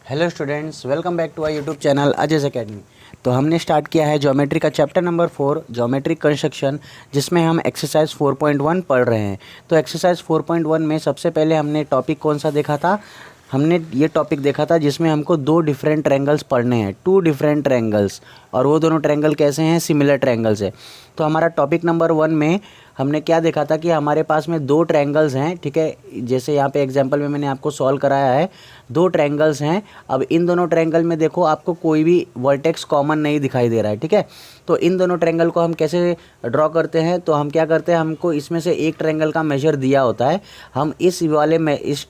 Hello students, welcome back to our YouTube channel Ajay's academy. तो हमने start किया है ज्योमेट्री का चैप्टर नंबर 4 ज्योमेट्री कंस्ट्रक्शन, जिसमें हम एक्सरसाइज 4.1 पढ़ रहे हैं। तो एक्सरसाइज 4.1 में सबसे पहले हमने टॉपिक कौन सा देखा था? हमने ये टॉपिक देखा था जिसमें हमको दो डिफरेंट ट्रायंगल्स पढ़ने हैं, टू डिफरेंट ट्रायंगल्स, और वो दोनों ट्रायंगल कैसे हैं? सिमिलर ट्रायंगल्स है। तो हमारा टॉपिक नंबर 1 में हमने क्या देखा था कि हमारे पास में दो ट्रायंगल्स हैं, ठीक है। जैसे यहाँ पे एग्जांपल में मैंने आपको सॉल्व कराया है, दो ट्रायंगल्स हैं। अब इन दोनों ट्रायंगल में देखो आपको कोई भी वर्टेक्स कॉमन नहीं दिखाई दे रहा है, ठीक है। तो इन दोनों ट्रायंगल को हम कैसे ड्रॉ करते हैं? तो हम क्या करते हैं, हमको इसमें से एक ट्रायंगल का मेजर दिया होता है, हम इस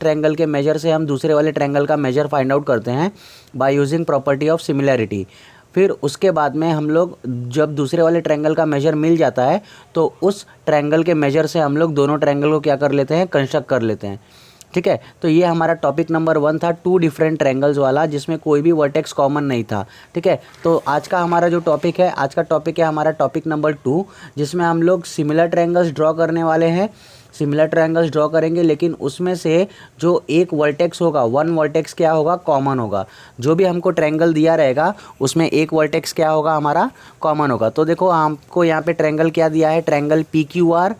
ट्रायंगल के मेजर से हम दूसरे वाले ट्रायंगल का मेजर फाइंड आउट करते हैं by using property of similarity. फिर उसके बाद में हम लोग जब दूसरे वाले ट्रायंगल का मेजर मिल जाता है तो उस ट्रायंगल के मेजर से हम लोग दोनों ट्रायंगल को क्या कर लेते हैं? कंस्ट्रक्ट कर लेते हैं, ठीक है। तो ये हमारा टॉपिक नंबर 1 था, टू डिफरेंट ट्रायंगल्स वाला, जिसमें कोई भी वर्टेक्स कॉमन नहीं था, ठीक है। तो आज का हमारा जो टॉपिक है, आज का टॉपिक है हमारा टॉपिक नंबर 2, जिसमें हम लोग सिमिलर ट्रायंगल्स ड्रॉ करने वाले हैं। सिमिलर ट्रायंगल्स ड्रॉ करेंगे, लेकिन उसमें से जो एक वर्टेक्स होगा, वन वर्टेक्स क्या होगा? कॉमन होगा। जो भी हमको ट्रायंगल दिया रहेगा उसमें एक वर्टेक्स क्या होगा? हमारा कॉमन होगा। तो देखो हमको यहाँ पे ट्रायंगल क्या दिया है? Triangle PQR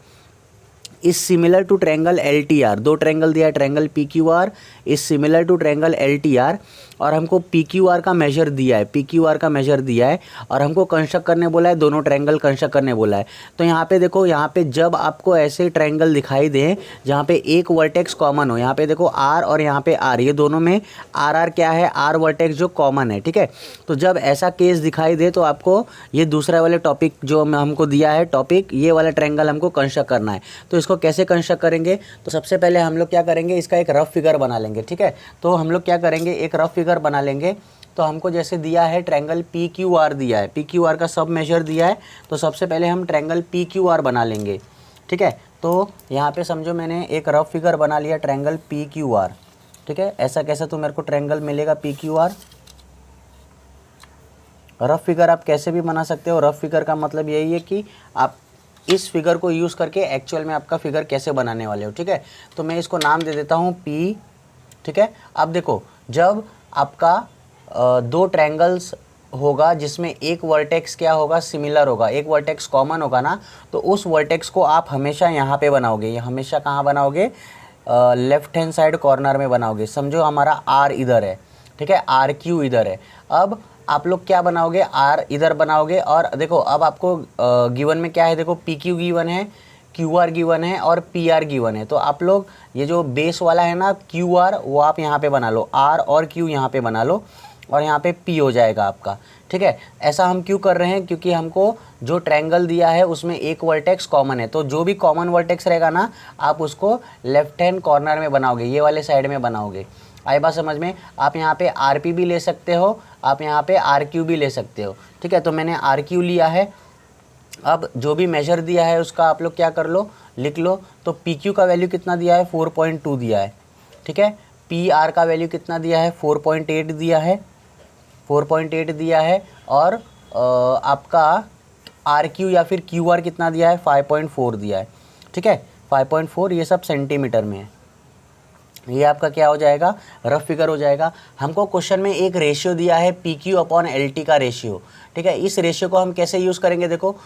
is similar to triangle LTR। दो ट्रायंगल दिया है, triangle PQR is similar to triangle LTR, और हमको PQR का मेजर दिया है, PQR का मेजर दिया है, और हमको कंस्ट्रक्ट करने बोला है, दोनों ट्रायंगल कंस्ट्रक्ट करने बोला है। तो यहाँ पे देखो, यहाँ पे जब आपको ऐसे ट्रायंगल दिखाई दें जहाँ पे एक वर्टेक्स कॉमन हो, यहाँ पे देखो R और यहाँ पे R, ये दोनों में RR क्या है? R वर्टेक्स जो कॉमन है, ठीक है। तो जब ऐसा केस दिखाई दे तो आपको ये दूसरा वाले टॉपिक जो हमको दिया है टॉपिक, ये वाला ट्रायंगल हमको कंस्ट्रक्ट करना है। तो इसको कैसे कंस्ट्रक्ट करेंगे? तो सबसे पहले हम लोग क्या करेंगे, इसका एक रफ फिगर बना लेंगे, ठीक है। तो हम लोग क्या करेंगे, एक रफ फिगर बना लेंगे। तो हमको जैसे दिया है ट्रायंगल PQR दिया है, PQR का सब मेजर दिया है, तो सबसे पहले हम ट्रायंगल PQR बना लेंगे, ठीक है। तो यहाँ पे समझो मैंने एक रफ फिगर बना लिया ट्रायंगल PQR, ठीक है। ऐसा कैसे तो मेरे को ट्रायंगल मिलेगा PQR। रफ फिगर आप कैसे भी बना सकते हो। रफ फिगर का मतलब यही है कि आप इस फिगर को यूज़ करके एक्चुअल में आपका फिगर कैसे बनाने वाले हो, ठीक है। तो मैं इसको नाम दे देता हूँ P, ठीक है। अब देखो, जब आपका दो ट्रायंगल्स होगा जिसमें एक वर्टेक्स क्या होगा? सिमिलर होगा, एक वर्टेक्स कॉमन होगा ना, तो उस वर्टेक्स को आप हमेशा यहाँ पे बनाओगे। ये हमेशा कहाँ बनाओगे? लेफ्ट हैंड साइड कॉर्नर में बनाओगे। समझो हमारा R इधर है, ठीक है, RQ इधर है। अब आप लोग क्या बनाओगे? R इधर बनाओगे, और देखो अब आपको गिवन में क्या है? देखो PQ गिवन है, QR गिवन है, और PR गिवन है। तो आप लोग ये जो बेस वाला है ना QR, वो आप यहाँ पे बना लो, R और Q यहाँ पे बना लो, और यहाँ पे P हो जाएगा आपका, ठीक है। ऐसा हम क्यों कर रहे हैं? क्योंकि हमको जो ट्रायंगल दिया है उसमें एक वर्टेक्स कॉमन है, तो जो भी कॉमन वर्टेक्स रहेगा ना, आप उसको लेफ्ट हैंड कॉर्नर में बनाओगे, ये वाले साइड में बनाओगे। आई बात समझ में? आप यहाँ पे RP भी ले सकते हो, आप यहाँ पे RQ भी ले सकते हो, ठीक है। तो मैंने RQ लिया है। अब जो भी मेजर दिया है उसका आप लोग क्या कर लो? लिख लो। तो PQ का वैल्यू कितना दिया है? 4.2 दिया है, ठीक है। PR का वैल्यू कितना दिया है? 4.8 दिया है, 4.8 दिया है, और आपका RQ या फिर QR कितना दिया है? 5.4 दिया है, ठीक है, 5.4। ये सब सेंटीमीटर में है। ये आपका क्या हो जाएगा? रफ फिगर हो जाएगा। हमको क्वेश्चन में एक रेशियो दिया है PQ/LT का रेशियो, ठीक है। इस रेशियो को हम कैसे यूज़ करेंगे? देखो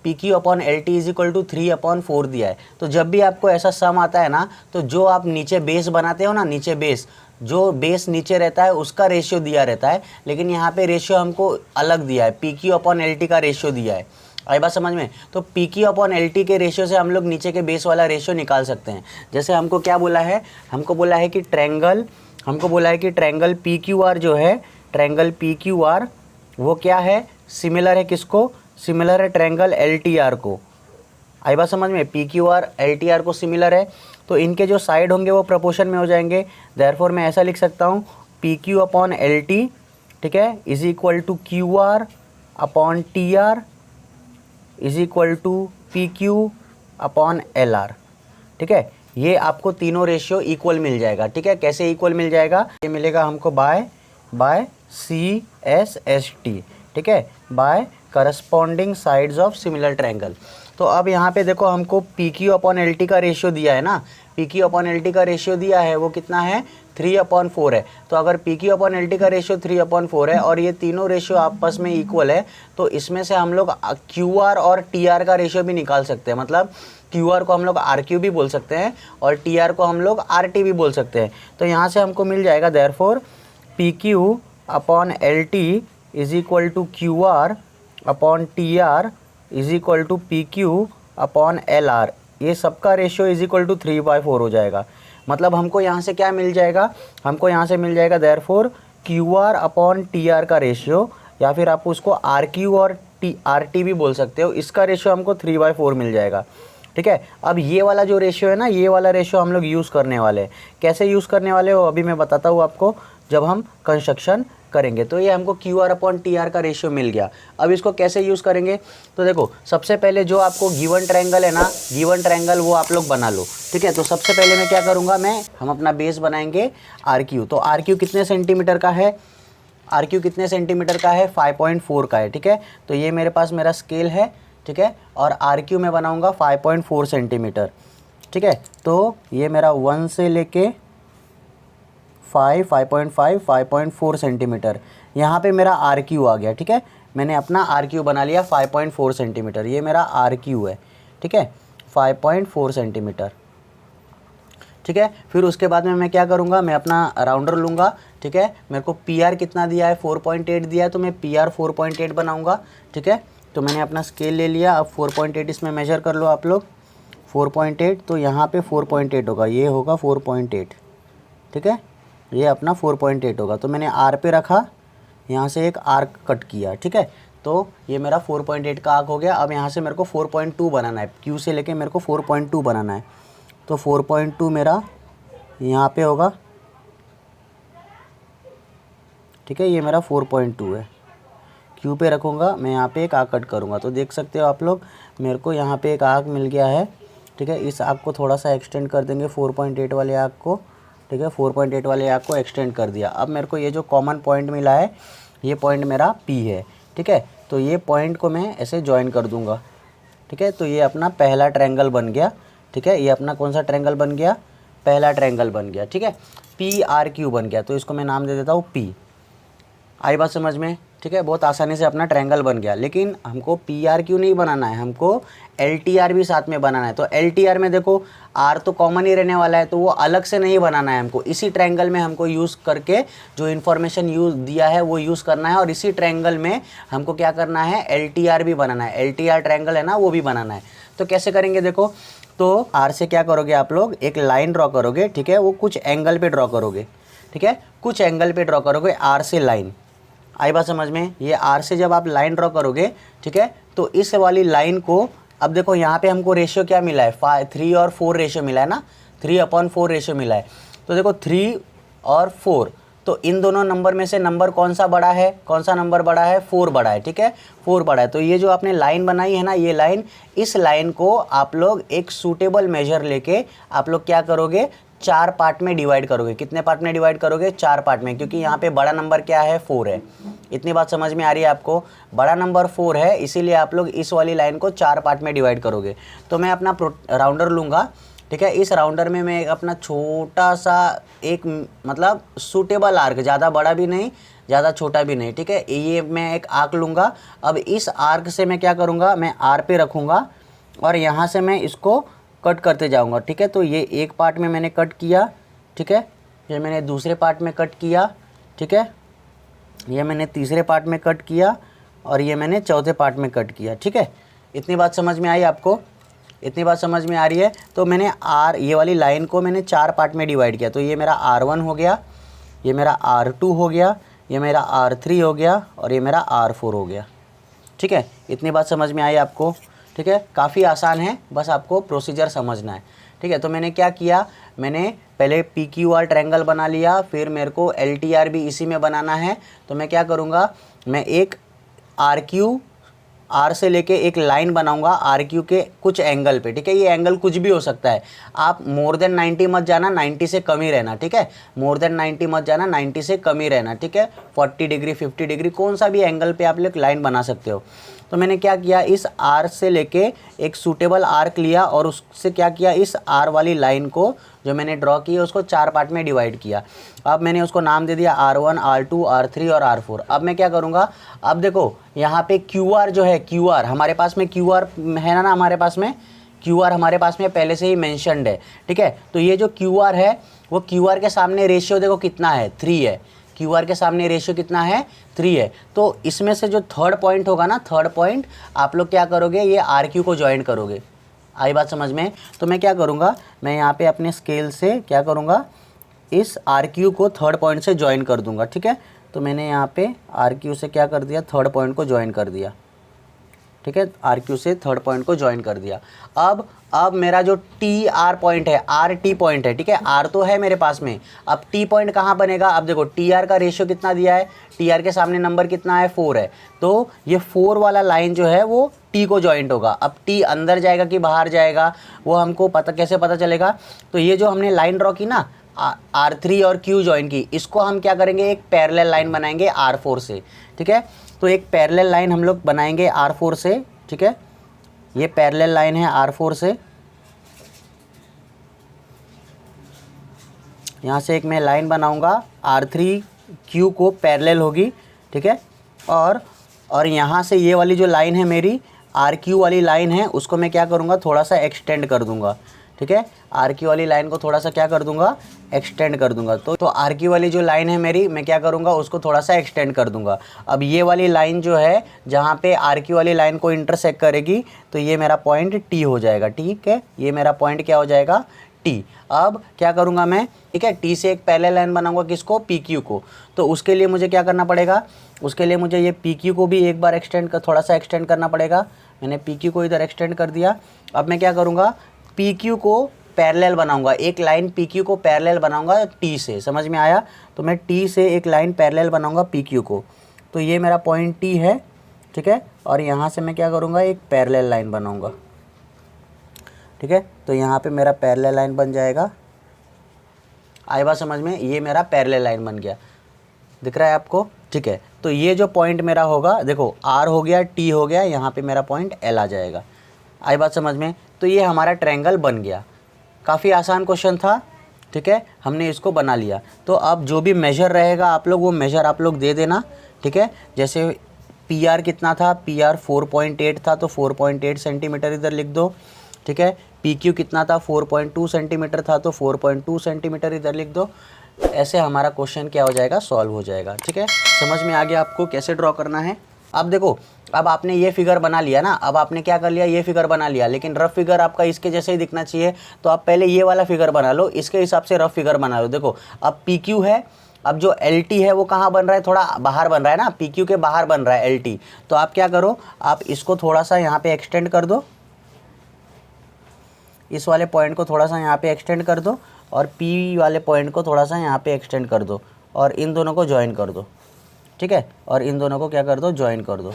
PQ/LT इज इक्वल टू 3/4 दिया है। तो जब भी आपको ऐसा सम आता है ना, तो जो आप नीचे बेस बनाते हो ना, नीचे बेस, जो बेस नीचे रहता है उसका रेशियो दिया रहता है, लेकिन यहाँ पे रेशियो हमको अलग दिया है, PQ/LT का रेशियो दिया है। आई बात समझ में? तो PQ/LT के रेशियो से हम लोग नीचे के बेस वाला रेशियो निकाल सकते हैं। जैसे हमको क्या बोला है? हमको बोला है कि ट्रायंगल PQR जो है, ट्रायंगल PQR वो क्या है? सिमिलर है किसको? सिमिलर है ट्रायंगल LTR को। आई बात समझ में? PQR LTR को सिमिलर है, तो इनके जो साइड होंगे वो प्रोपोर्शन में हो जाएंगे। देयरफॉर मैं ऐसा लिख सकता हूँ PQ/LT, ठीक है, is equal to QR/TR is equal to PQ/LR, ठीक है। ये आपको तीनों रेशियो इक्वल मिल जाएगा, ठीक है। कैसे इक्वल मिल जाएगा? ये मिलेगा हमको बाय CSST, ठीक है, by corresponding sides of similar triangle. तो अब यहाँ पे देखो हमको P Q upon L T का रेशियो दिया है ना, P Q upon L T का रेशियो दिया है, वो कितना है 3/4 है। तो अगर P Q upon L T का रेशियो 3/4 है और ये तीनों रेशियो आपस में इक्वल है, तो इसमें से हम लोग क्यू आर और टी आर का रेशियो भी निकाल सकते हैं। मतलब क्यू आर को हम लोग आर क्यू भी बोल सकते हैं और टी आर को हम लोग आर टी भी बोल सकते हैं। तो यहाँ से हमको मिल जाएगा therefore P Q upon L T is equal to Q R upon T R is equal to P Q upon L R. ये सबका रेशियो इज इक्वल टू 3/4 हो जाएगा। मतलब हमको यहाँ से क्या मिल जाएगा, हमको यहाँ से मिल जाएगा therefore Q R upon T are का रेशियो, या फिर आप उसको आर क्यू और आर टी भी बोल सकते हो, इसका रेशियो हमको 3/4 मिल जाएगा। ठीक है, अब ये वाला जो रेशियो है ना, ये वाला रेशियो हम लोग यूज़ करने वाले हैं। कैसे यूज़ करने वाले हो अभी मैं बताता हूँ आपको जब हम कंस्ट्रक्शन करेंगे। तो ये हमको Q R upon T are का रेशियो मिल गया। अब इसको कैसे यूज़ करेंगे, तो देखो सबसे पहले जो आपको गिवन ट्रायंगल है ना, गिवन ट्रायंगल वो आप लोग बना लो। ठीक है, तो सबसे पहले मैं क्या करूँगा, हम अपना बेस बनाएंगे आर क्यू। तो आर क्यू कितने सेंटीमीटर का है, आर क्यू कितने सेंटीमीटर का है 5.4 का है। ठीक है, तो ये मेरे पास मेरा स्केल है। ठीक है, और आर क्यू मैं बनाऊँगा 5.4 सेंटीमीटर। ठीक है, तो ये मेरा 1 से लेके 5.5 5.4 सेंटीमीटर, यहाँ पे मेरा आर क्यू आ गया। ठीक है, मैंने अपना आर क्यू बना लिया 5.4 सेंटीमीटर, ये मेरा आर क्यू है। ठीक है, 5.4 सेंटीमीटर। ठीक है, फिर उसके बाद में मैं क्या करूँगा, मैं अपना राउंडर लूँगा। ठीक है, मेरे को पी आर कितना दिया है 4.8 दिया है, तो मैं पी आर 4.8 बनाऊँगा। ठीक है, तो मैंने अपना स्केल ले लिया। अब 4.8 इसमें मेजर कर लो आप लोग, 4.8, तो यहाँ पे 4.8 होगा, ये होगा 4.8। ठीक है, ये अपना 4.8 होगा। तो मैंने आर पे रखा, यहाँ से एक आर्क कट किया। ठीक है, तो ये मेरा 4.8 का आर्क हो गया। अब यहाँ से मेरे को 4.2 बनाना है, क्यू से लेके मेरे को 4.2 बनाना है। तो 4.2 मेरा यहाँ पे होगा। ठीक है, ये मेरा 4.2 है, क्यू पे रखूँगा मैं, यहाँ पे एक आर्क कट करूँगा। तो देख सकते हो आप लोग, मेरे को यहाँ पे एक आर्क मिल गया है। ठीक है, इस आर्क को थोड़ा सा एक्सटेंड कर देंगे 4.8 वाले आर्क को। ठीक है, 4.8 वाले आर्क को एक्सटेंड कर दिया। अब मेरे को ये जो कॉमन पॉइंट मिला है, ये पॉइंट मेरा P है। ठीक है, तो ये पॉइंट को मैं ऐसे ज्वाइन कर दूंगा। ठीक है, तो ये अपना पहला ट्रायंगल बन गया। ठीक है, ये अपना कौन सा ट्रायंगल बन गया, पहला ट्रायंगल बन गया। ठीक है, PRQ बन गया, तो इसको मैं नाम दे देता हूँ P। आई बात समझ में। ठीक है, बहुत आसानी से अपना ट्रायंगल बन गया। लेकिन हमको PRQ नहीं बनाना है, हमको LTR भी साथ में बनाना है। तो LTR में देखो R तो कॉमन ही रहने वाला है, तो वो अलग से नहीं बनाना है हमको, इसी ट्रायंगल में हमको यूज़ करके जो इन्फॉर्मेशन यूज़ दिया है वो यूज़ करना है। और इसी ट्रायंगल में हमको क्या करना है, LTR भी बनाना है, LTR ट्रायंगल है ना, वो भी बनाना है। तो कैसे करेंगे देखो, तो R से क्या करोगे आप लोग, एक लाइन ड्रॉ करोगे। ठीक है, वो कुछ एंगल पे ड्रॉ करोगे। ठीक है, कुछ एंगल पे ड्रॉ करोगे R से लाइन। आई बात समझ में। ये आर से जब आप लाइन ड्रॉ करोगे, ठीक है, तो इस वाली लाइन को, अब देखो यहाँ पे हमको रेशियो क्या मिला है, 3 और 4 रेशियो मिला है ना, 3/4 रेशियो मिला है। तो देखो 3 और 4, तो इन दोनों नंबर में से नंबर कौन सा बड़ा है, कौन सा नंबर बड़ा है, 4 बड़ा है। ठीक है, 4 बड़ा है। तो ये जो आपने लाइन बनाई है ना, ये लाइन, इस लाइन को आप लोग एक सूटेबल मेजर लेके आप लोग क्या करोगे, 4 पार्ट में डिवाइड करोगे। कितने पार्ट में डिवाइड करोगे, 4 पार्ट में, क्योंकि यहाँ पे बड़ा नंबर क्या है, 4 है। इतनी बात समझ में आ रही है आपको, बड़ा नंबर 4 है, इसीलिए आप लोग इस वाली लाइन को 4 पार्ट में डिवाइड करोगे। तो मैं अपना राउंडर लूँगा। ठीक है, इस राउंडर में मैं अपना छोटा सा एक मतलब सूटेबल आर्क, ज़्यादा बड़ा भी नहीं ज़्यादा छोटा भी नहीं। ठीक है, ये मैं एक आर्क लूँगा। अब इस आर्क से मैं क्या करूँगा, मैं आर पे रखूँगा और यहाँ से मैं इसको कट करते जाऊंगा। ठीक है, तो ये एक पार्ट में मैंने कट किया। ठीक है, ये मैंने दूसरे पार्ट में कट किया। ठीक है, ये मैंने तीसरे पार्ट में कट किया और ये मैंने चौथे पार्ट में कट किया। ठीक है, इतनी बात समझ में आई आपको, इतनी बात समझ में आ रही है। तो मैंने ये वाली लाइन को मैंने 4 पार्ट में डिवाइड किया। तो ये मेरा R1 हो गया, ये मेरा R2 हो गया, ये मेरा R3 हो गया और ये मेरा R4 हो गया। ठीक है, इतनी बात समझ में आई आपको। ठीक है, काफ़ी आसान है, बस आपको प्रोसीजर समझना है। ठीक है, तो मैंने क्या किया, मैंने पहले PQR ट्रायंगल बना लिया, फिर मेरे को LTR भी इसी में बनाना है। तो मैं क्या करूँगा, मैं एक RQ, R से लेके एक लाइन बनाऊंगा RQ के कुछ एंगल पे। ठीक है, ये एंगल कुछ भी हो सकता है, आप मोर देन 90 मत जाना, 90 से कम ही रहना। ठीक है, मोर देन 90 मत जाना, 90 से कम ही रहना। ठीक है, 40 डिग्री 50 डिग्री कौन सा भी एंगल पे आप लोग लाइन बना सकते हो। तो मैंने क्या किया, इस आर से लेके एक सूटेबल आर्क लिया और उससे क्या किया, इस आर वाली लाइन को जो मैंने ड्रॉ की है उसको 4 पार्ट में डिवाइड किया। अब मैंने उसको नाम दे दिया R1, R2, R3 और R4। अब मैं क्या करूँगा, अब देखो यहाँ पे QR जो है, QR हमारे पास में QR है ना, हमारे पास में QR हमारे पास में पहले से ही मेंशन्ड है, ठीक है। तो ये जो QR है वो QR के सामने रेशियो देखो कितना है, 3 है। QR के सामने रेशियो कितना है, 3 है। तो इसमें से जो थर्ड पॉइंट होगा ना, थर्ड पॉइंट आप लोग क्या करोगे, ये RQ को ज्वाइन करोगे। आई बात समझ में? तो मैं क्या करूँगा, मैं यहाँ पे अपने स्केल से क्या करूँगा, इस RQ को थर्ड पॉइंट से ज्वाइन कर दूँगा, ठीक है। तो मैंने यहाँ पे RQ से क्या कर दिया, थर्ड पॉइंट को ज्वाइन कर दिया, ठीक है। RQ से थर्ड पॉइंट को ज्वाइन कर दिया। अब मेरा जो TR पॉइंट है, RT पॉइंट है, ठीक है। R तो है मेरे पास में, अब T पॉइंट कहाँ बनेगा, अब देखो TR का रेशियो कितना दिया है, TR के सामने नंबर कितना है, 4 है। तो ये 4 वाला लाइन जो है वो T को ज्वाइंट होगा। अब T अंदर जाएगा कि बाहर जाएगा वो हमको कैसे पता चलेगा। तो ये जो हमने लाइन ड्रॉ की ना, R3 और Q ज्वाइन की, इसको हम क्या करेंगे, एक पैरेलल लाइन बनाएंगे R4 से, ठीक है। तो एक पैरेलल लाइन हम लोग बनाएंगे R4 से, ठीक है। ये पैरेलल लाइन है R4 से, यहाँ से एक मैं लाइन बनाऊंगा R3Q को पैरेलल होगी, ठीक है। और यहाँ से ये वाली जो लाइन है मेरी RQ वाली लाइन है, उसको मैं क्या करूँगा, थोड़ा सा एक्सटेंड कर दूँगा, ठीक है। RQ वाली लाइन को थोड़ा सा क्या कर दूँगा, एक्सटेंड कर दूँगा। तो RQ वाली जो लाइन है मेरी, मैं क्या करूँगा, उसको थोड़ा सा एक्सटेंड कर दूँगा। अब ये वाली लाइन जो है जहाँ पे RQ वाली लाइन को इंटरसेक्ट करेगी, तो ये मेरा पॉइंट T हो जाएगा, ठीक है। ये मेरा पॉइंट क्या हो जाएगा, T। अब क्या करूँगा मैं, ठीक है, T से एक पैरेलल लाइन बनाऊँगा, किसको, PQ को। तो उसके लिए मुझे क्या करना पड़ेगा, उसके लिए मुझे ये PQ को भी एक बार थोड़ा सा एक्सटेंड करना पड़ेगा। मैंने PQ को इधर एक्सटेंड कर दिया। अब मैं क्या करूँगा, PQ को पैरेलल बनाऊंगा, एक लाइन PQ को पैरेलल बनाऊंगा T से, समझ में आया। तो मैं T से एक लाइन पैरेलल बनाऊंगा PQ को। तो ये मेरा पॉइंट T है, ठीक है। और यहाँ से मैं क्या करूँगा, एक पैरेलल लाइन बनाऊंगा, ठीक है। तो यहाँ पे मेरा पैरेलल लाइन बन जाएगा। आई बात समझ में? ये मेरा पैरेलल लाइन बन गया, दिख रहा है आपको, ठीक है। तो ये जो पॉइंट मेरा होगा, देखो R हो गया, T हो गया, यहाँ पे मेरा पॉइंट L आ जाएगा। आई बात समझ में? तो ये हमारा ट्रायंगल बन गया। काफ़ी आसान क्वेश्चन था, ठीक है, हमने इसको बना लिया। तो अब जो भी मेजर रहेगा आप लोग, वो मेजर आप लोग दे देना, ठीक है। जैसे PR कितना था, PR 4.8 था, तो 4.8 सेंटीमीटर इधर लिख दो, ठीक है। PQ कितना था, 4.2 सेंटीमीटर था, तो 4.2 सेंटीमीटर इधर लिख दो। ऐसे हमारा क्वेश्चन क्या हो जाएगा, सॉल्व हो जाएगा, ठीक है। समझ में आ गया आपको कैसे ड्रॉ करना है। अब देखो, अब आपने ये फिगर बना लिया ना, अब आपने क्या कर लिया, ये फिगर बना लिया, लेकिन रफ फिगर आपका इसके जैसे ही दिखना चाहिए। तो आप पहले ये वाला फिगर बना लो, इसके हिसाब से रफ फिगर बना लो। देखो अब PQ है, अब जो LT है वो कहाँ बन रहा है, थोड़ा बाहर बन रहा है ना, PQ के बाहर बन रहा है LT। तो आप क्या करो, आप इसको थोड़ा सा यहाँ पे एक्सटेंड कर दो, इस वाले पॉइंट को थोड़ा सा यहाँ पे एक्सटेंड कर दो, और P वाले पॉइंट को थोड़ा सा यहाँ पे एक्सटेंड कर दो, और इन दोनों को ज्वाइन कर दो, ठीक है। और इन दोनों को क्या कर दो, ज्वाइन कर दो,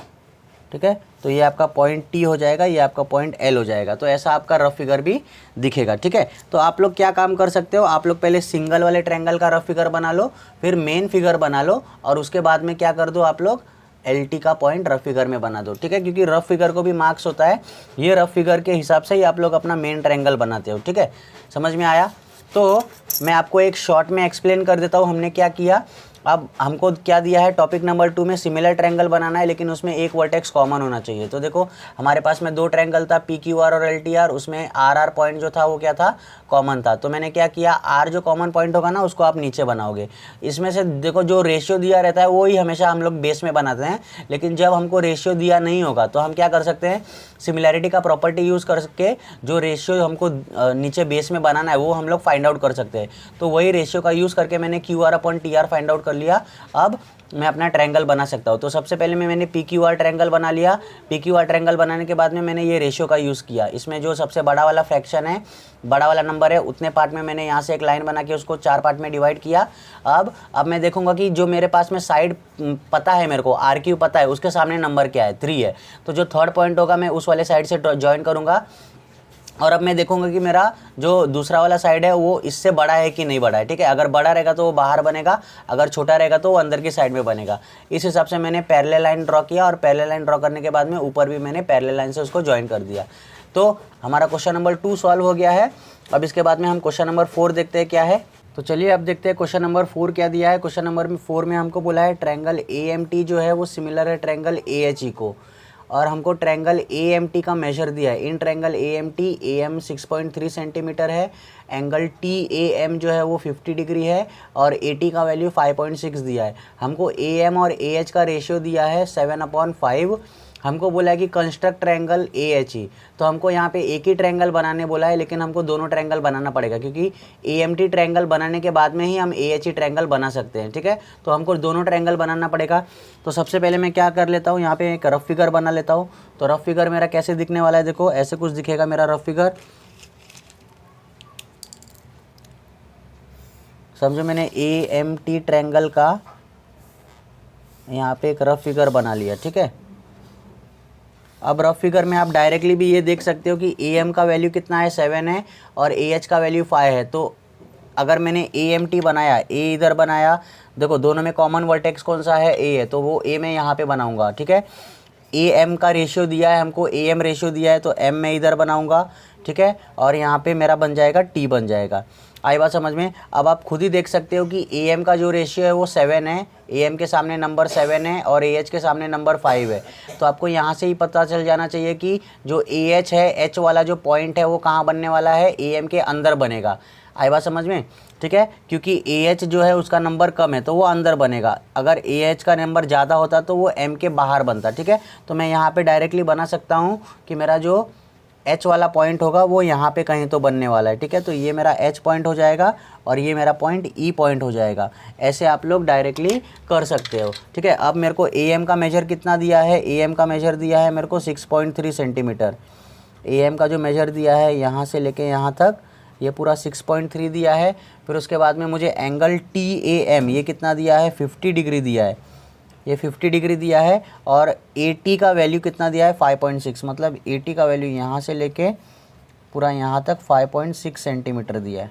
ठीक है। तो ये आपका पॉइंट T हो जाएगा, ये आपका पॉइंट L हो जाएगा। तो ऐसा आपका रफ फिगर भी दिखेगा, ठीक है। तो आप लोग क्या काम कर सकते हो, आप लोग पहले सिंगल वाले ट्रायंगल का रफ फिगर बना लो, फिर मेन फिगर बना लो, और उसके बाद में क्या कर दो, आप लोग LT का पॉइंट रफ फिगर में बना दो, ठीक है। क्योंकि रफ फिगर को भी मार्क्स होता है, ये रफ फिगर के हिसाब से ही आप लोग अपना मेन ट्रायंगल बनाते हो, ठीक है। समझ में आया? तो मैं आपको एक शॉर्ट में एक्सप्लेन कर देता हूँ हमने क्या किया। अब हमको क्या दिया है, टॉपिक नंबर 2 में सिमिलर ट्रायंगल बनाना है, लेकिन उसमें एक वर्टेक्स कॉमन होना चाहिए। तो देखो हमारे पास में 2 ट्रायंगल था, PQR और LTR, उसमें RR पॉइंट जो था वो क्या था, कॉमन था। तो मैंने क्या किया, R जो कॉमन पॉइंट होगा ना उसको आप नीचे बनाओगे। इसमें से देखो जो रेशियो दिया रहता है वो ही हमेशा हम लोग बेस में बनाते हैं, लेकिन जब हमको रेशियो दिया नहीं होगा तो हम क्या कर सकते हैं, सिमिलैरिटी का प्रॉपर्टी यूज़ करके जो रेशियो हमको नीचे बेस में बनाना है वो हम लोग फाइंड आउट कर सकते हैं। तो वही रेशियो का यूज़ करके मैंने QR/TR फाइंड आउट कर लिया। अब मैं अपना ट्रायंगल बना सकता हूँ। तो सबसे पहले मैंने PQR ट्रायंगल बना लिया। PQR ट्रायंगल बनाने के बाद में मैंने ये रेशियो का यूज़ किया। इसमें जो सबसे बड़ा वाला फ्रैक्शन है, बड़ा वाला नंबर है, उतने पार्ट में मैंने यहाँ से एक लाइन बना के उसको 4 पार्ट में डिवाइड किया। अब मैं देखूंगा कि जो मेरे पास में साइड पता है, मेरे को RQ पता है, उसके सामने नंबर क्या है, 3 है। तो जो थर्ड पॉइंट होगा मैं उस वाले साइड से ज्वाइन करूँगा। और अब मैं देखूंगा कि मेरा जो दूसरा वाला साइड है वो इससे बड़ा है कि नहीं बड़ा है, ठीक है। अगर बड़ा रहेगा तो वो बाहर बनेगा, अगर छोटा रहेगा तो वो अंदर की साइड में बनेगा। इस हिसाब से मैंने पैरेलल लाइन ड्रॉ किया और पैरेलल लाइन ड्रॉ करने के बाद में ऊपर भी मैंने पैरेलल लाइन से उसको ज्वाइन कर दिया। तो हमारा क्वेश्चन नंबर 2 सॉल्व हो गया है। अब इसके बाद में हम क्वेश्चन नंबर 4 देखते हैं क्या है। तो चलिए अब देखते हैं क्वेश्चन नंबर 4 क्या दिया है। क्वेश्चन नंबर 4 में हमको बोला है ट्रायंगल AMT जो है वो सिमिलर है ट्रायंगल AHE को, और हमको ट्रायंगल AMT का मेजर दिया है। In triangle AMT AM 6.3 centimetre है, एंगल TAM जो है वो 50 डिग्री है और AT का वैल्यू 5.6 दिया है। हमको AM और AH का रेशियो दिया है 7/5। हमको बोला है कि कंस्ट्रक्ट ट्रायंगल AHE, तो हमको यहाँ पे एक ही ट्रायंगल बनाने बोला है, लेकिन हमको दोनों ट्रायंगल बनाना पड़ेगा क्योंकि AMT ट्रायंगल बनाने के बाद में ही हम AHE ट्रायंगल बना सकते हैं, ठीक है। तो हमको दोनों ट्रायंगल बनाना पड़ेगा। तो सबसे पहले मैं क्या कर लेता हूँ, यहाँ पे एक रफ फिगर बना लेता हूँ। तो रफ फिगर मेरा कैसे दिखने वाला है, देखो ऐसे कुछ दिखेगा मेरा रफ फिगर। समझो मैंने AMT ट्रायंगल का यहाँ पे एक रफ फिगर बना लिया, ठीक है। अब रफ फिगर में आप डायरेक्टली भी ये देख सकते हो कि AM का वैल्यू कितना है 7 है और AH का वैल्यू 5 है। तो अगर मैंने AMT बनाया, A इधर बनाया, देखो दोनों में कॉमन वर्टेक्स कौन सा है, A है, तो वो A मैं यहाँ पे बनाऊंगा, ठीक है। AM का रेशियो दिया है हमको, AM रेशियो दिया है तो M मैं इधर बनाऊंगा, ठीक है। और यहाँ पे मेरा बन जाएगा T बन जाएगा। आई बात समझ में। अब आप खुद ही देख सकते हो कि AM का जो रेशियो है वो 7 है, AM के सामने नंबर 7 है और AH के सामने नंबर 5 है। तो आपको यहाँ से ही पता चल जाना चाहिए कि जो AH है, H वाला जो पॉइंट है वो कहाँ बनने वाला है, AM के अंदर बनेगा। आई बात समझ में, ठीक है। क्योंकि AH जो है उसका नंबर कम है तो वो अंदर बनेगा, अगर AH का नंबर ज़्यादा होता तो वो M के बाहर बनता, ठीक है। तो मैं यहाँ पे डायरेक्टली बना सकता हूँ कि मेरा जो H वाला पॉइंट होगा वो यहाँ पे कहीं तो बनने वाला है, ठीक है। तो ये मेरा H पॉइंट हो जाएगा और ये मेरा पॉइंट E पॉइंट हो जाएगा। ऐसे आप लोग डायरेक्टली कर सकते हो, ठीक है। अब मेरे को AM का मेजर कितना दिया है, AM का मेजर दिया है मेरे को 6.3 सेंटीमीटर। AM का जो मेजर दिया है यहाँ से लेके यहाँ तक ये पूरा 6.3 दिया है। फिर उसके बाद में मुझे एंगल TAM ये कितना दिया है, 50 डिग्री दिया है, ये 50 डिग्री दिया है। और AT का वैल्यू कितना दिया है, 5.6, मतलब AT का वैल्यू यहाँ से लेके पूरा यहाँ तक 5.6 सेंटीमीटर दिया है।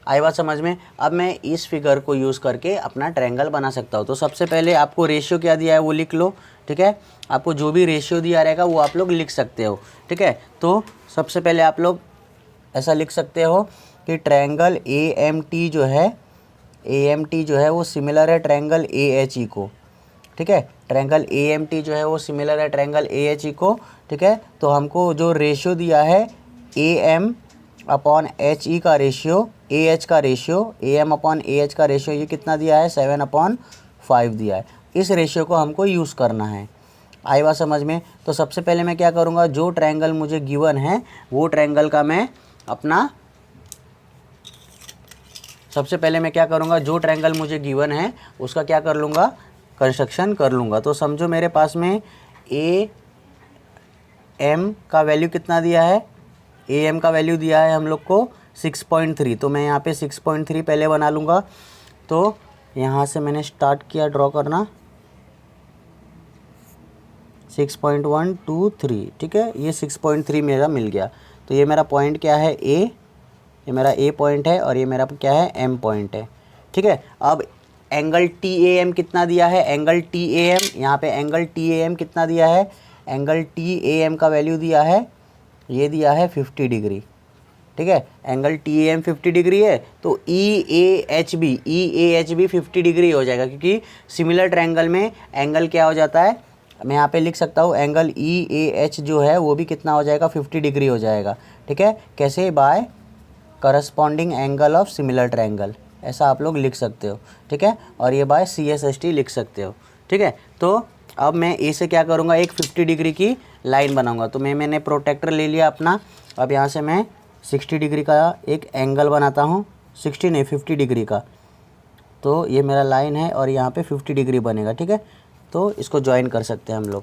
आई बात समझ में। अब मैं इस फिगर को यूज़ करके अपना ट्रायंगल बना सकता हूँ। तो सबसे पहले आपको रेशियो क्या दिया है वो लिख लो, ठीक है। आपको जो भी रेशियो दिया रहेगा वो आप लोग लिख सकते हो, ठीक है। तो सबसे पहले आप लोग ऐसा लिख सकते हो कि ट्रायंगल AMT जो है वो सिमिलर है ट्रायंगल AHE को, ठीक है। ट्रायंगल AMT जो है वो सिमिलर है ट्रायंगल AHE को, ठीक है। तो हमको जो रेशियो दिया है AM/HE का रेशियो, AH का रेशियो, AM/AH का रेशियो ये कितना दिया है, 7/5 दिया है। इस रेशियो को हमको यूज़ करना है। आई बात समझ में। तो सबसे पहले मैं क्या करूँगा, जो ट्रायंगल मुझे गिवन है वो ट्रायंगल का मैं अपना सबसे पहले मैं क्या करूँगा, जो ट्रायंगल मुझे गिवन है उसका क्या कर लूँगा, कंस्ट्रक्शन कर लूँगा। तो समझो मेरे पास में AM का वैल्यू कितना दिया है, AM का वैल्यू दिया है हम लोग को 6.3। तो मैं यहाँ पे 6.3 पहले बना लूँगा। तो यहाँ से मैंने स्टार्ट किया ड्रॉ करना, 6.1 2 3, ठीक है। ये 6.3 मेरा मिल गया। तो ये मेरा पॉइंट क्या है, A, ये मेरा A पॉइंट है और ये मेरा क्या है, M पॉइंट है, ठीक है। अब एंगल TAM कितना दिया है, एंगल TAM यहाँ पे एंगल TAM कितना दिया है, एंगल TAM का वैल्यू दिया है, ये दिया है 50 डिग्री, ठीक है। एंगल TAM 50 डिग्री है तो EAHB 50 डिग्री हो जाएगा, क्योंकि सिमिलर ट्रायंगल में एंगल क्या हो जाता है, मैं यहाँ पे लिख सकता हूँ एंगल EAH जो है वो भी कितना हो जाएगा, 50 डिग्री हो जाएगा, ठीक है। कैसे, by corresponding angle of similar triangle, ऐसा आप लोग लिख सकते हो, ठीक है। और ये बाय CSST लिख सकते हो, ठीक है। तो अब मैं ए से क्या करूँगा, एक 50 डिग्री की लाइन बनाऊँगा। तो मैंने प्रोटेक्टर ले लिया अपना। अब यहाँ से मैं 60 डिग्री का एक एंगल बनाता हूँ, 60 नहीं 50 डिग्री का। तो ये मेरा लाइन है और यहाँ पे 50 डिग्री बनेगा, ठीक है। तो इसको ज्वाइन कर सकते हैं हम लोग,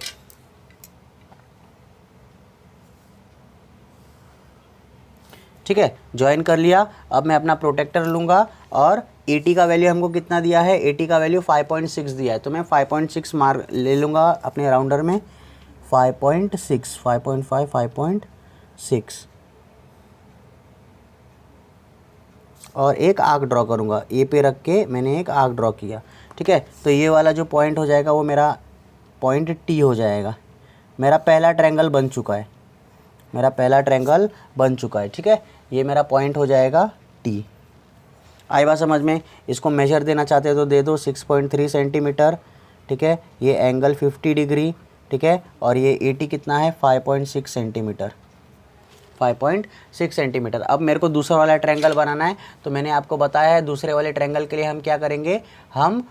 ठीक है। ज्वाइन कर लिया। अब मैं अपना प्रोटेक्टर लूँगा और AT का वैल्यू हमको कितना दिया है, AT का वैल्यू 5.6 दिया है। तो मैं 5.6 मार्क ले लूँगा अपने राउंडर में, 5.6, 5.5, 6 और एक आर्क ड्रॉ करूँगा। ए पे रख के मैंने एक आर्क ड्रॉ किया, ठीक है। तो ये वाला जो पॉइंट हो जाएगा वो मेरा पॉइंट टी हो जाएगा। मेरा पहला ट्रायंगल बन चुका है, मेरा पहला ट्रायंगल बन चुका है, ठीक है। ये मेरा पॉइंट हो जाएगा टी। आई बात समझ में। इसको मेजर देना चाहते हो तो दे दो 6.3 सेंटीमीटर, ठीक है। ये एंगल 50 डिग्री, ठीक है। और ये 80 कितना है 5.6 सेंटीमीटर, 5.6 सेंटीमीटर। अब मेरे को दूसरा वाला ट्रायंगल बनाना है, तो मैंने आपको बताया है दूसरे वाले ट्रायंगल के लिए हम क्या करेंगे, हम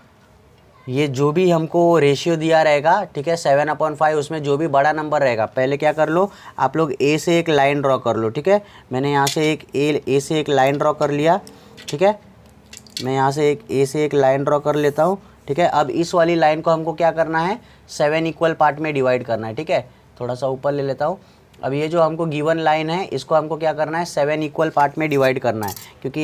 ये जो भी हमको रेशियो दिया रहेगा, ठीक है, 7/5, उसमें जो भी बड़ा नंबर रहेगा, पहले क्या कर लो आप लोग ए से एक लाइन ड्रॉ कर लो, ठीक है। मैंने यहाँ से एक ए से एक लाइन ड्रॉ कर लिया, ठीक है। मैं यहाँ से एक ए से एक लाइन ड्रॉ कर लेता हूँ, ठीक है। अब इस वाली लाइन को हमको क्या करना है, 7 इक्वल पार्ट में डिवाइड करना है, ठीक है। थोड़ा सा ऊपर ले लेता हूँ। अब ये जो हमको गिवन लाइन है इसको हमको क्या करना है, 7 इक्वल पार्ट में डिवाइड करना है, क्योंकि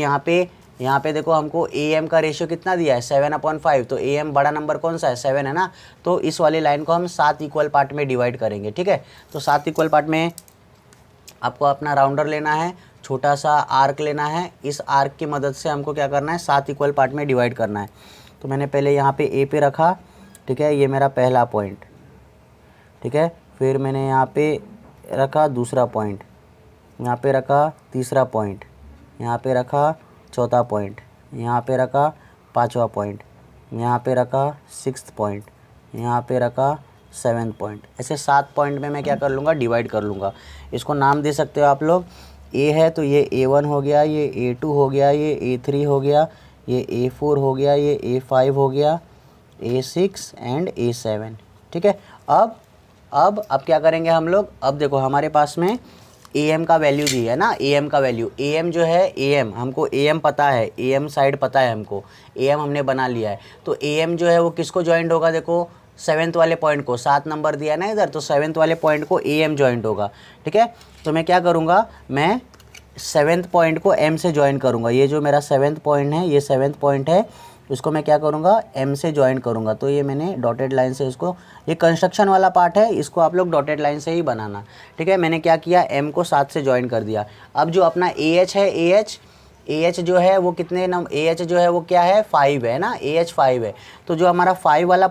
यहाँ पे देखो हमको ए एम का रेशियो कितना दिया है 7/5, तो ए एम बड़ा नंबर कौन सा है 7 है ना। तो इस वाली लाइन को हम 7 इक्वल पार्ट में डिवाइड करेंगे, ठीक है। तो 7 इक्वल पार्ट में आपको अपना राउंडर लेना है, छोटा सा आर्क लेना है। इस आर्क की मदद से हमको क्या करना है, 7 इक्वल पार्ट में डिवाइड करना है। तो मैंने पहले यहाँ पे ए पे रखा, ठीक है, ये मेरा पहला पॉइंट, ठीक है। फिर मैंने यहाँ पे रखा दूसरा पॉइंट, यहाँ पे रखा तीसरा पॉइंट, यहाँ पे रखा चौथा पॉइंट, यहाँ पे रखा पांचवा पॉइंट, यहाँ पे रखा 6th पॉइंट, यहाँ पे रखा 7th पॉइंट। ऐसे 7 पॉइंट में मैं क्या कर लूँगा, डिवाइड कर लूँगा। इसको नाम दे सकते हो आप लोग। ए है तो ये A1 हो गया, ये A2 हो गया, ये A3 हो गया, ये A4 हो गया, ये A5 हो गया, A6 एंड A7, ठीक है। अब क्या करेंगे हम लोग, अब देखो हमारे पास में AM का वैल्यू दी है ना, AM का वैल्यू, AM जो है AM हमको AM पता है, AM साइड पता है हमको, AM हमने बना लिया है। तो AM जो है वो किसको जॉइंट होगा, देखो 7th वाले पॉइंट को, 7 नंबर दिया ना इधर, तो 7th वाले पॉइंट को AM जॉइंट होगा, ठीक है। तो मैं क्या करूँगा, मैं 7th पॉइंट को M से जॉइन करूँगा। ये जो मेरा 7th पॉइंट है, ये 7th पॉइंट है, उसको मैं क्या करूँगा, M से जॉइन करूँगा। तो ये मैंने डॉटेड लाइन से इसको, ये कंस्ट्रक्शन वाला पार्ट है, इसको आप लोग डॉटेड लाइन से ही बनाना, ठीक है। मैंने क्या किया, M को 7 से जॉइन कर दिया। अब जो अपना AH है, AH जो है वो कितने AH जो है वो क्या है 5 है ना, AH 5 है। तो जो हमारा 5 वाला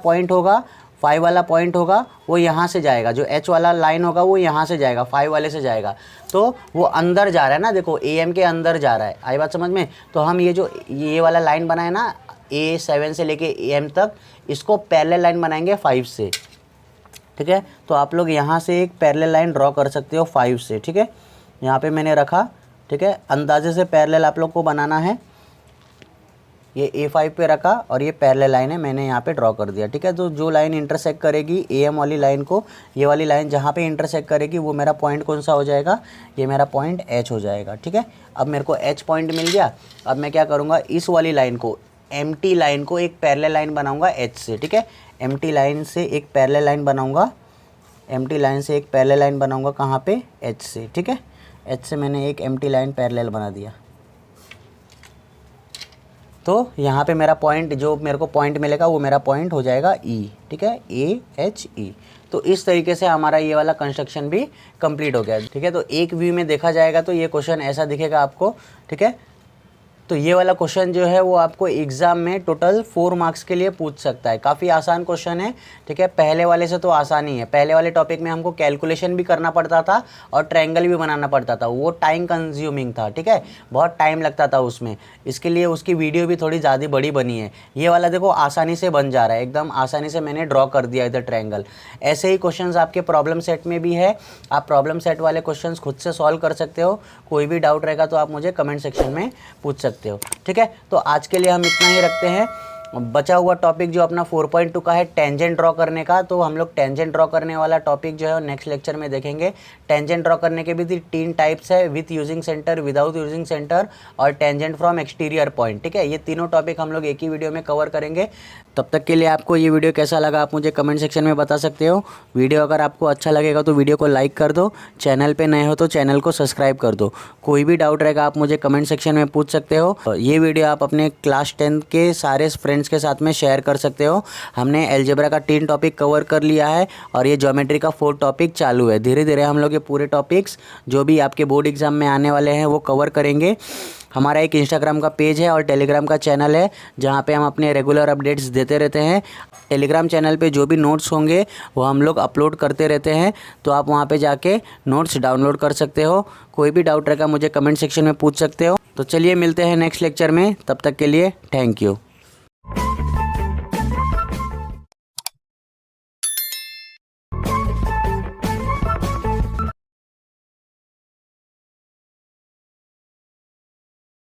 पॉइंट होगा वो यहाँ से जाएगा, जो H वाला लाइन होगा वो यहाँ से जाएगा, 5 वाले से जाएगा। तो वो अंदर जा रहा है ना, देखो AM के अंदर जा रहा है, आई बात समझ में। तो हम ये वाला लाइन बनाए ना A7 से लेके AM तक, इसको पैरेलल लाइन बनाएंगे 5 से, ठीक है। तो आप लोग यहाँ से एक पैरेलल लाइन ड्रॉ कर सकते हो 5 से, ठीक है। यहाँ पे मैंने रखा, ठीक है, अंदाजे से पैरेलल आप लोग को बनाना है। ये A5 पे रखा और ये पैरेलल लाइन है, मैंने यहाँ पे ड्रॉ कर दिया, ठीक है। तो जो लाइन इंटरसेक्ट करेगी AM वाली लाइन को, ये वाली लाइन जहाँ पे इंटरसेक्ट करेगी वो मेरा पॉइंट कौन सा हो जाएगा, ये मेरा पॉइंट H हो जाएगा, ठीक है। अब मेरे को H पॉइंट मिल गया। अब मैं क्या करूँगा, इस वाली लाइन को, एम्प्टी लाइन को एक पैरेलल लाइन बनाऊँगा H से, ठीक है। एम्प्टी लाइन से एक पैरेलल लाइन बनाऊँगा, एम्प्टी लाइन से एक पैरेलल लाइन बनाऊँगा कहाँ पे, H से, ठीक है। H से मैंने एक एम्प्टी लाइन पैरेलल बना दिया। तो यहाँ पे मेरा पॉइंट, जो मेरे को पॉइंट मिलेगा वो मेरा पॉइंट हो जाएगा E, ठीक है, AHE। तो इस तरीके से हमारा ये वाला कंस्ट्रक्शन भी कंप्लीट हो गया, ठीक है। तो एक व्यू में देखा जाएगा तो ये क्वेश्चन ऐसा दिखेगा आपको, ठीक है। तो ये वाला क्वेश्चन जो है वो आपको एग्ज़ाम में टोटल 4 मार्क्स के लिए पूछ सकता है। काफ़ी आसान क्वेश्चन है, ठीक है। पहले वाले से तो आसान ही है। पहले वाले टॉपिक में हमको कैलकुलेशन भी करना पड़ता था और ट्रायंगल भी बनाना पड़ता था, वो टाइम कंज्यूमिंग था, ठीक है, बहुत टाइम लगता था उसमें। इसके लिए उसकी वीडियो भी थोड़ी ज़्यादा बड़ी बनी है। ये वाला देखो आसानी से बन जा रहा है, एकदम आसानी से मैंने ड्रॉ कर दिया इधर ट्रायंगल। ऐसे ही क्वेश्चन आपके प्रॉब्लम सेट में भी है, आप प्रॉब्लम सेट वाले क्वेश्चन खुद से सॉल्व कर सकते हो। कोई भी डाउट रहेगा तो आप मुझे कमेंट सेक्शन में पूछ सकते हो, ठीक है। तो आज के लिए हम इतना ही रखते हैं। बचा हुआ टॉपिक जो अपना 4.2 का है टेंजेंट ड्रॉ करने का, तो हम लोग टेंजेंट ड्रॉ करने वाला टॉपिक जो है नेक्स्ट लेक्चर में देखेंगे। टेंजेंट ड्रॉ करने के भी 3 टाइप्स है, with using centre, without using centre और टेंजेंट फ्रॉम एक्सटीरियर पॉइंट, ठीक है। ये तीनों टॉपिक हम लोग एक ही वीडियो में कवर करेंगे। तब तक के लिए आपको ये वीडियो कैसा लगा आप मुझे कमेंट सेक्शन में बता सकते हो। वीडियो अगर आपको अच्छा लगेगा तो वीडियो को लाइक कर दो, चैनल पे नए हो तो चैनल को सब्सक्राइब कर दो। कोई भी डाउट रहेगा आप मुझे कमेंट सेक्शन में पूछ सकते हो। ये वीडियो आप अपने क्लास 10 के सारे फ्रेंड्स के साथ में शेयर कर सकते हो। हमने अलजेब्रा का 3 टॉपिक कवर कर लिया है और ये ज्योमेट्री का 4 टॉपिक चालू है। धीरे धीरे हम लोग ये पूरे टॉपिक्स जो भी आपके बोर्ड एग्जाम में आने वाले हैं वो कवर करेंगे। हमारा एक इंस्टाग्राम का पेज है और टेलीग्राम का चैनल है जहाँ पे हम अपने रेगुलर अपडेट्स देते रहते हैं। टेलीग्राम चैनल पे जो भी नोट्स होंगे वो हम लोग अपलोड करते रहते हैं, तो आप वहाँ पे जाके नोट्स डाउनलोड कर सकते हो। कोई भी डाउट रहेगा मुझे कमेंट सेक्शन में पूछ सकते हो। तो चलिए मिलते हैं नेक्स्ट लेक्चर में, तब तक के लिए थैंक यू।